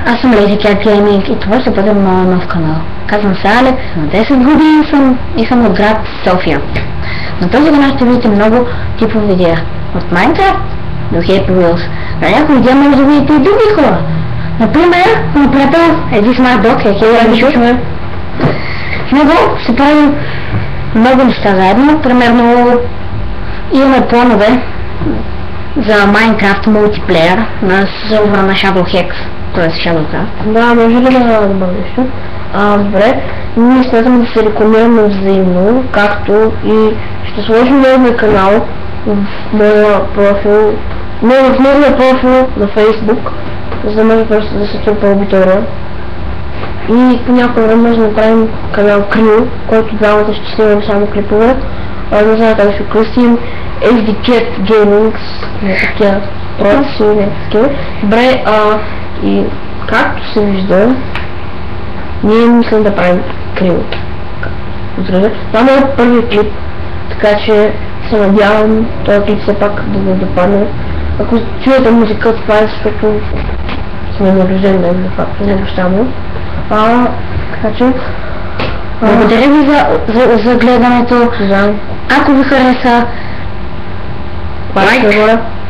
аз съм Lazy Cat Gaming и това ще бъде моят нов канал. Казвам се Алекс, на 10 години съм и съм от град София. На този канал ще видите много типови видеа. От Minecraft до Happy Wheels. На някои видеа може да видите и други хора. Например, моят приятел Еди Смарт Дог, в него ще правим много неща заедно. Примерно имаме планове за Minecraft мултиплеер на сервера на Shadowhex, т.е. Shadowcraft. Да, може ли да добавя нещо? Добре, ние смятаме да се рекламираме взаимно, както и ще сложим новия канал в моя профил, не в новия профил на Facebook, за да може просто да се трупа аудитория. И по някое време може да направим канал Crew, който двамата ще снимам само клипове. Не знам как ще кръстим Lazy Cat Gaming, такива проекти, такива. Добре, и както се вижда, ние мислим да правим Crew. Това е първи клип, така че се надявам този клип все пак да го допадне. Ако чуете музика, това е защото сме на рожден ден, de facto, на баща му. Така че... Благодаря ви за гледането. Да. Ако ви хареса,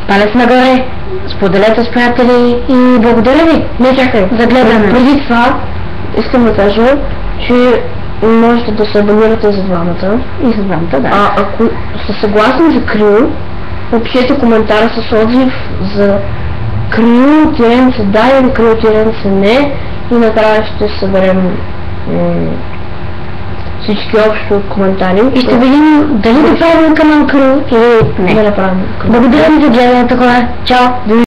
палец нагоре, споделете с приятели и благодаря ви. Не чакай, за гледане. Преди това искам да кажа, че можете да се абонирате за двамата. И за двамата, да. Ако сте съгласни за Crew, напишете коментара с отзив за Crew тиреница да или Crew тиреница не и накрая ще съберем всички общо коментари. И ще видим дали да правим канал Crew или не. Да направим. Благодаря ви за гледането, хора. Чао!